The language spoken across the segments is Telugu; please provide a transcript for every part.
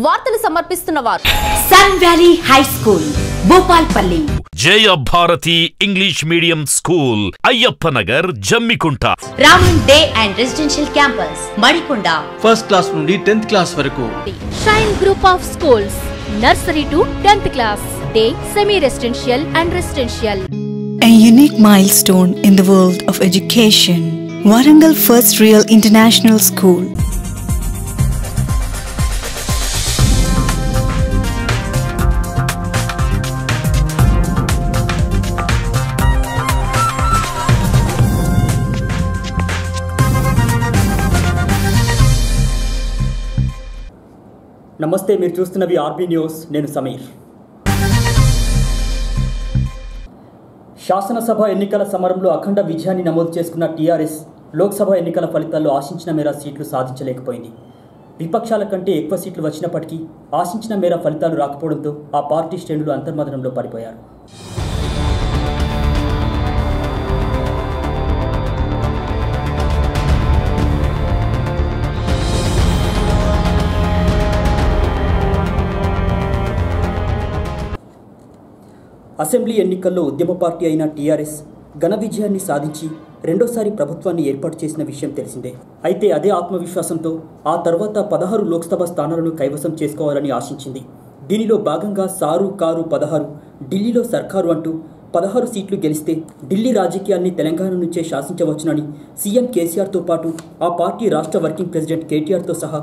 వార్తలు సమర్పిస్తున్నవారు sun valley high school Bhupalpally, Jaya Bharathi English medium school Ayyappa Nagar Jammikunta, Raman day and residential campus Madikonda, first class నుండి 10th క్లాస్ వరకు. Shine group of schools nursery to 10th class, day, semi residential and residential. A unique milestone in the world of education. Warangal First Real International School. నమస్తే, మీరు చూస్తున్నవి ఆర్బీ న్యూస్. నేను సమీర్. శాసనసభ ఎన్నికల సమరంలో అఖండ విజయాన్ని నమోదు చేసుకున్న టీఆర్ఎస్ లోక్సభ ఎన్నికల ఫలితాల్లో ఆశించిన మేర సీట్లు సాధించలేకపోయింది. విపక్షాల కంటే ఎక్కువ సీట్లు వచ్చినప్పటికీ ఆశించిన మేర ఫలితాలు రాకపోవడంతో ఆ పార్టీ శ్రేణులు అంతర్మథనంలో పడిపోయారు. అసెంబ్లీ ఎన్నికల్లో ఉద్యమ పార్టీ అయిన టీఆర్ఎస్ ఘన విజయాన్ని సాధించి రెండోసారి ప్రభుత్వాన్ని ఏర్పాటు చేసిన విషయం తెలిసిందే. అయితే అదే ఆత్మవిశ్వాసంతో ఆ తర్వాత 16 లోక్సభ స్థానాలను కైవసం చేసుకోవాలని ఆశించింది. దీనిలో భాగంగా సారు కారు 16, ఢిల్లీలో సర్కారు అంటూ 16 సీట్లు గెలిస్తే ఢిల్లీ రాజకీయాన్ని తెలంగాణ నుంచే శాసించవచ్చునని సీఎం కేసీఆర్తో పాటు ఆ పార్టీ రాష్ట్ర వర్కింగ్ ప్రెసిడెంట్ కేటీఆర్తో సహా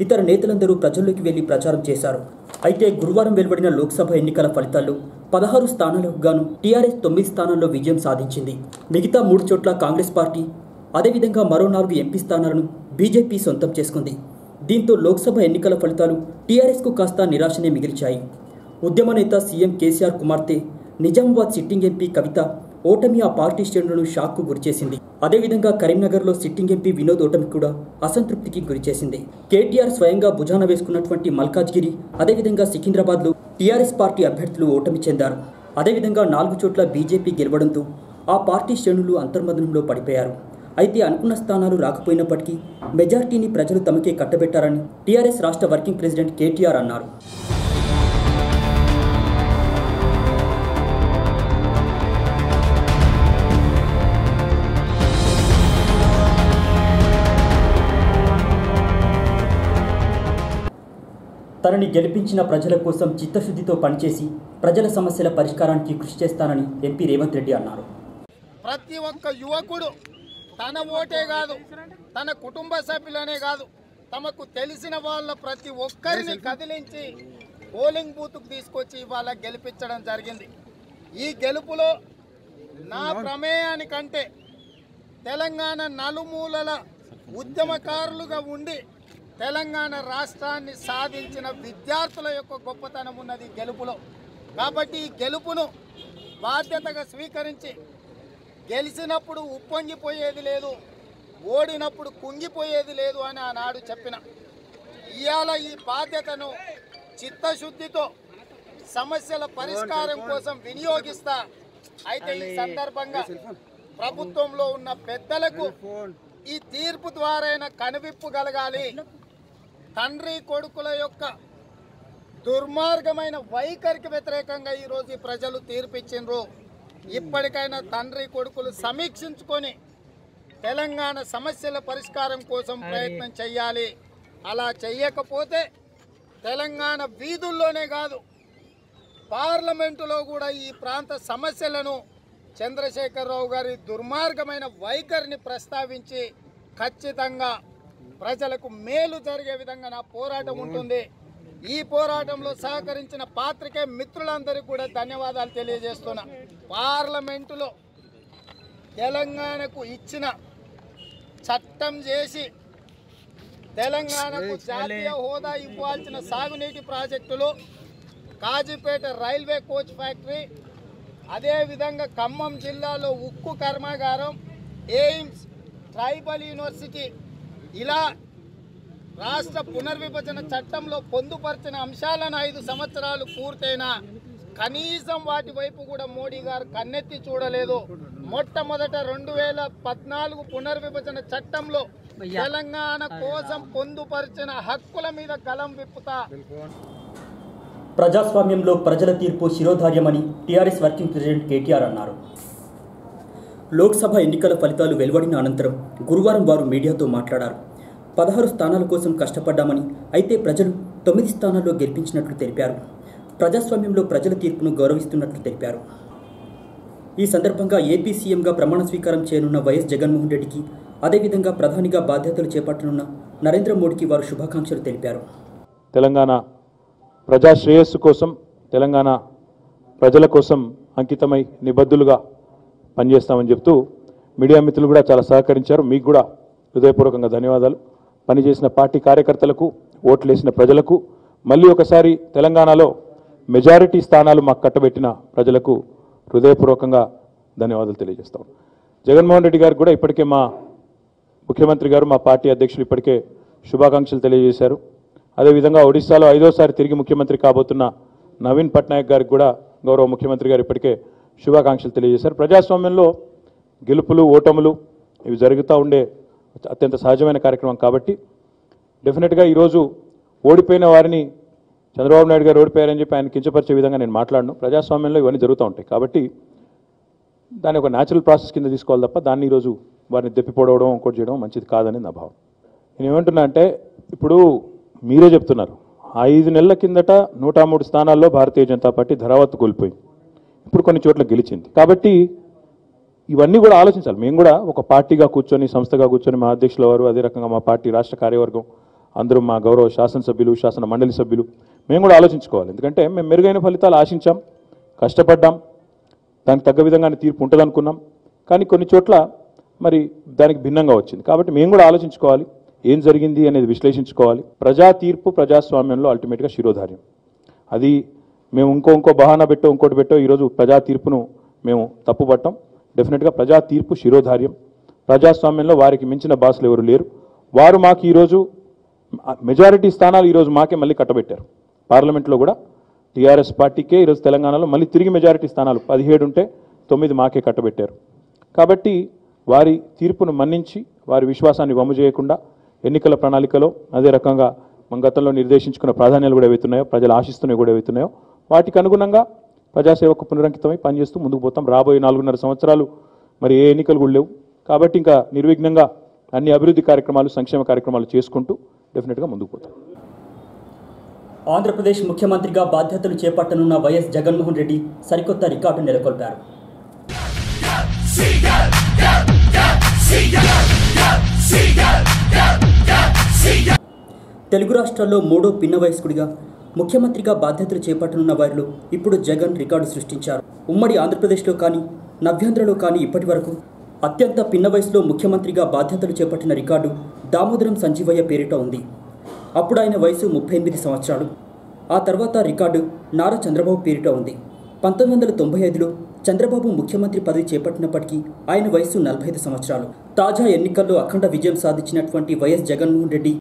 ఇతర నేతలందరూ ప్రజల్లోకి వెళ్లి ప్రచారం చేశారు. అయితే గురువారం వెలువడిన లోక్సభ ఎన్నికల ఫలితాల్లో 16 స్థానాలకు గాను టీఆర్ఎస్ 9 స్థానాల్లో విజయం సాధించింది. మిగతా 3 చోట్ల కాంగ్రెస్ పార్టీ, అదేవిధంగా మరో 4 ఎంపీ స్థానాలను బీజేపీ సొంతం చేసుకుంది. దీంతో లోక్సభ ఎన్నికల ఫలితాలు టీఆర్ఎస్కు కాస్త నిరాశనే మిగిల్చాయి. ఉద్యమ నేత సీఎం కేసీఆర్ కుమార్తె నిజామాబాద్ సిట్టింగ్ ఎంపీ కవిత ఓటమి ఆ పార్టీ శ్రేణులను షాక్కు గురిచేసింది. అదేవిధంగా కరీంనగర్లో సిట్టింగ్ ఎంపీ వినోద్ ఓటమి కూడా అసంతృప్తికి గురిచేసింది. కేటీఆర్ స్వయంగా భుజాన వేసుకున్నటువంటి మల్కాజ్గిరి, అదేవిధంగా సికింద్రాబాద్లో టీఆర్ఎస్ పార్టీ అభ్యర్థులు ఓటమి చెందారు. అదేవిధంగా 4 చోట్ల బీజేపీ గెలవడంతో ఆ పార్టీ శ్రేణులు అంతర్మథనంలో పడిపోయారు. అయితే అనుకున్న స్థానాలు రాకపోయినప్పటికీ మెజార్టీని ప్రజలు తమకే కట్టబెట్టారని టీఆర్ఎస్ రాష్ట్ర వర్కింగ్ ప్రెసిడెంట్ కేటీఆర్ అన్నారు. తనని గెలిపించిన ప్రజల కోసం చిత్తశుద్ధితో పనిచేసి ప్రజల సమస్యల పరిష్కారానికి కృషి చేస్తానని ఎంపీ రేవంత్ రెడ్డి అన్నారు. ప్రతి ఒక్క యువకుడు తన ఓటే కాదు, తన కుటుంబ సభ్యులనే కాదు, తమకు తెలిసిన వాళ్ళ ప్రతి ఒక్కరిని కదిలించి పోలింగ్ బూత్కు తీసుకొచ్చి ఇవాళ గెలిపించడం జరిగింది. ఈ గెలుపులో నా ప్రమేయానికంటే తెలంగాణ నలుమూలల ఉద్యమకారులుగా ఉండి తెలంగాణ రాష్ట్రాన్ని సాధించిన విద్యార్థుల యొక్క గొప్పతనం ఉన్నది గెలుపులో. కాబట్టి ఈ గెలుపును బాధ్యతగా స్వీకరించి గెలిచినప్పుడు ఉప్పొంగిపోయేది లేదు, ఓడినప్పుడు కుంగిపోయేది లేదు అని ఆనాడు చెప్పిన ఇవాళ ఈ బాధ్యతను చిత్తశుద్ధితో సమస్యల పరిష్కారం కోసం వినియోగిస్తా. అయితే ఈ సందర్భంగా ప్రభుత్వంలో ఉన్న పెద్దలకు ఈ తీర్పు ద్వారా కనువిప్పు కలగాలి. తండ్రి కొడుకుల యొక్క దుర్మార్గమైన వైఖరికి వ్యతిరేకంగా ఈరోజు ఈ ప్రజలు తీర్పిచ్చిండ్రు. ఇప్పటికైనా తండ్రి కొడుకులు సమీక్షించుకొని తెలంగాణ సమస్యల పరిష్కారం కోసం ప్రయత్నం చేయాలి. అలా చెయ్యకపోతే తెలంగాణ వీధుల్లోనే కాదు, పార్లమెంటులో కూడా ఈ ప్రాంత సమస్యలను చంద్రశేఖరరావు గారి దుర్మార్గమైన వైఖరిని ప్రస్తావించి ఖచ్చితంగా ప్రజలకు మేలు జరిగే విధంగా నా పోరాటం ఉంటుంది. ఈ పోరాటంలో సహకరించిన పాత్రికే మిత్రులందరికీ కూడా ధన్యవాదాలు తెలియజేస్తున్నా. పార్లమెంటులో తెలంగాణకు ఇచ్చిన చట్టం చేసి తెలంగాణకు జాతీయ హోదా ఇవ్వాల్సిన సాగునీటి ప్రాజెక్టులు, కాజీపేట రైల్వే కోచ్ ఫ్యాక్టరీ, అదేవిధంగా ఖమ్మం జిల్లాలో ఉక్కు కర్మాగారం, ఎయిమ్స్, ట్రైబల్ యూనివర్సిటీ, ఇలా రాష్ట్ర పునర్విభజన చట్టంలో పొందుపరిచిన అంశాలను 5 సంవత్సరాలు పూర్తయినా కనీసం వాటి వైపు కూడా మోడీ గారు కన్నెత్తి చూడలేదు. మొట్టమొదట 2014 పునర్విభజన చట్టంలో తెలంగాణ కోసం పొందుపరిచిన హక్కుల మీద గలం విప్పుతా. ప్రజాస్వామ్యంలో ప్రజల తీర్పు శిరోధార్యమని టీఆర్ఎస్ వర్కింగ్ ప్రెసిడెంట్ కేటీఆర్ అన్నారు. లోక్సభ ఎన్నికల ఫలితాలు వెలువడిన అనంతరం గురువారం వారు మీడియాతో మాట్లాడారు. 16 స్థానాల కోసం కష్టపడ్డామని, అయితే ప్రజలు 9 స్థానాల్లో గెలిపించినట్లు తెలిపారు. ప్రజాస్వామ్యంలో ప్రజల తీర్పును గౌరవిస్తున్నట్లు తెలిపారు. ఈ సందర్భంగా ఏపీ సీఎంగా ప్రమాణ స్వీకారం చేయనున్న వైఎస్ జగన్మోహన్ రెడ్డికి, అదేవిధంగా ప్రధానిగా బాధ్యతలు చేపట్టనున్న నరేంద్ర మోడీకి వారు శుభాకాంక్షలు తెలిపారు. తెలంగాణ ప్రజా శ్రేయస్సు కోసం, తెలంగాణ ప్రజల కోసం అంకితమై నిబద్ధులుగా పనిచేస్తామని చెప్తూ మీడియా మిత్రులు కూడా చాలా సహకరించారు. మీకు కూడా హృదయపూర్వకంగా ధన్యవాదాలు. పనిచేసిన పార్టీ కార్యకర్తలకు, ఓట్లేసిన ప్రజలకు, మళ్ళీ ఒకసారి తెలంగాణలో మెజారిటీ స్థానాలు మాకు కట్టబెట్టిన ప్రజలకు హృదయపూర్వకంగా ధన్యవాదాలు తెలియజేస్తాం. జగన్మోహన్ రెడ్డి గారికి కూడా ఇప్పటికే మా ముఖ్యమంత్రి గారు, మా పార్టీ అధ్యక్షులు ఇప్పటికే శుభాకాంక్షలు తెలియజేశారు. అదేవిధంగా ఒడిశాలో 5వసారి తిరిగి ముఖ్యమంత్రి కాబోతున్న నవీన్ పట్నాయక్ గారికి కూడా గౌరవ ముఖ్యమంత్రి గారు ఇప్పటికే శుభాకాంక్షలు తెలియజేశారు. ప్రజాస్వామ్యంలో గెలుపులు, ఓటములు ఇవి జరుగుతూ ఉండే అత్యంత సహజమైన కార్యక్రమం కాబట్టి డెఫినెట్గా ఈరోజు ఓడిపోయిన వారిని, చంద్రబాబు నాయుడు గారు ఓడిపోయారని చెప్పి ఆయన కించపరిచే విధంగా నేను మాట్లాడను. ప్రజాస్వామ్యంలో ఇవన్నీ జరుగుతూ ఉంటాయి కాబట్టి దాన్ని ఒక న్యాచురల్ ప్రాసెస్ కింద తీసుకోవాలి తప్ప దాన్ని ఈరోజు వారిని దెప్పిపోవడం, ఇంకోటి చేయడం మంచిది కాదని నా భావం. నేను ఏమంటున్నా అంటే, ఇప్పుడు మీరే చెప్తున్నారు 5 నెలల కిందట 103 స్థానాల్లో భారతీయ జనతా పార్టీ ధరావత్తు కోల్పోయింది. ఇప్పుడు కొన్ని చోట్ల గెలిచింది. కాబట్టి ఇవన్నీ కూడా ఆలోచించాలి. మేము కూడా ఒక పార్టీగా కూర్చొని, సంస్థగా కూర్చొని, మా అధ్యక్షుల వారు, అదే రకంగా మా పార్టీ రాష్ట్ర కార్యవర్గం అందరూ, మా గౌరవ శాసనసభ్యులు, శాసన మండలి సభ్యులు మేము కూడా ఆలోచించుకోవాలి. ఎందుకంటే మేము మెరుగైన ఫలితాలు ఆశించాం, కష్టపడ్డాం, దానికి తగ్గ విధంగానే తీర్పు ఉంటుంది అనుకున్నాం. కానీ కొన్ని చోట్ల మరి దానికి భిన్నంగా వచ్చింది. కాబట్టి మేము కూడా ఆలోచించుకోవాలి, ఏం జరిగింది అనేది విశ్లేషించుకోవాలి. ప్రజా తీర్పు ప్రజాస్వామ్యంలో అల్టిమేట్గా శిరోధార్యం. అది మేము ఇంకో బహానా పెట్టో, ఇంకోటి పెట్టో ఈరోజు ప్రజా తీర్పును మేము తప్పుపట్టాం. డెఫినెట్గా ప్రజా తీర్పు శిరోధార్యం. ప్రజాస్వామ్యంలో వారికి మించిన బాసులు ఎవరు లేరు. వారు మాకు ఈరోజు మెజారిటీ స్థానాలు ఈరోజు మాకే మళ్ళీ కట్టబెట్టారు. పార్లమెంట్లో కూడా టీఆర్ఎస్ పార్టీకే ఈరోజు తెలంగాణలో మళ్ళీ తిరిగి మెజారిటీ స్థానాలు 17 ఉంటే 9 మాకే కట్టబెట్టారు. కాబట్టి వారి తీర్పును మన్నించి, వారి విశ్వాసాన్ని వమ్ము చేయకుండా ఎన్నికల ప్రణాళికలో, అదే రకంగా మన గతంలో నిర్దేశించుకున్న ప్రాధాన్యాలు కూడా ఏవైతున్నాయో, ప్రజలు ఆశిస్తున్నవి కూడా ఏవైతున్నాయో వాటికి అనుగుణంగా ప్రజాసేవకు పునరంకితమై పనిచేస్తూ ముందుకు పోతాం. రాబోయే 4.5 సంవత్సరాలు మరి ఏ ఎన్నికలు కూడా లేవు కాబట్టి ఇంకా నిర్విఘ్నంగా అన్ని అభివృద్ధి కార్యక్రమాలు, సంక్షేమ కార్యక్రమాలు చేసుకుంటూ డెఫినెట్గా ముందుకు పోతాం. ఆంధ్రప్రదేశ్ ముఖ్యమంత్రిగా బాధ్యతలు చేపట్టనున్న వైఎస్ జగన్మోహన్ రెడ్డి సరికొత్త రికార్డు నెలకొల్పారు. తెలుగు రాష్ట్రాల్లో 3వ పిన్న వయస్కుడిగా ముఖ్యమంత్రిగా బాధ్యతలు చేపట్టనున్న వారిలో ఇప్పుడు జగన్ రికార్డు సృష్టించారు. ఉమ్మడి ఆంధ్రప్రదేశ్లో కానీ, నవ్యాంధ్రలో కానీ ఇప్పటి వరకు అత్యంత పిన్న వయసులో ముఖ్యమంత్రిగా బాధ్యతలు చేపట్టిన రికార్డు దామోదరం సంజీవయ్య పేరిట ఉంది. అప్పుడు ఆయన వయసు 38 సంవత్సరాలు. ఆ తర్వాత రికార్డు నారా చంద్రబాబు పేరిట ఉంది. 1995లో చంద్రబాబు ముఖ్యమంత్రి పదవి చేపట్టినప్పటికీ ఆయన వయసు 45 సంవత్సరాలు. తాజా ఎన్నికల్లో అఖండ విజయం సాధించినటువంటి వైఎస్ జగన్మోహన్ రెడ్డి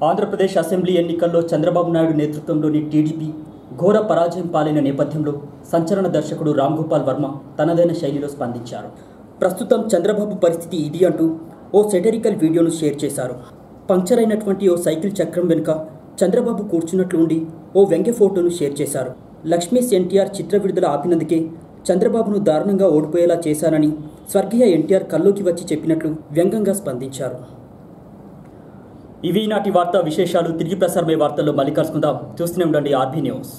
ఆంధ్రప్రదేశ్ అసెంబ్లీ ఎన్నికల్లో చంద్రబాబు నాయుడు నేతృత్వంలోని టీడీపీ ఘోర పరాజయం పాలైన నేపథ్యంలో సంచలన దర్శకుడు రామ్ గోపాల్ వర్మ తనదైన శైలిలో స్పందించారు. ప్రస్తుతం చంద్రబాబు పరిస్థితి ఇది అంటూ ఓ సెటరికల్ వీడియోను షేర్ చేశారు. పంక్చర్ అయినటువంటి ఓ సైకిల్ చక్రం వెనుక చంద్రబాబు కూర్చున్నట్లు ఉండి ఓ వ్యంగ్య ఫోటోను షేర్ చేశారు. లక్ష్మీస్ ఎన్టీఆర్ చిత్ర విడుదల ఆపినందుకే చంద్రబాబును దారుణంగా ఓడిపోయేలా చేశానని స్వర్గీయ ఎన్టీఆర్ కల్లోకి వచ్చి చెప్పినట్లు వ్యంగ్యంగా స్పందించారు. ఇవి నాటి వార్తా విశేషాలు. తిరిగి ప్రసారమయ్యే వార్తల్లో మళ్ళీ కలుసుకుందాం. చూస్తూనే ఉండండి ఆర్బీ న్యూస్.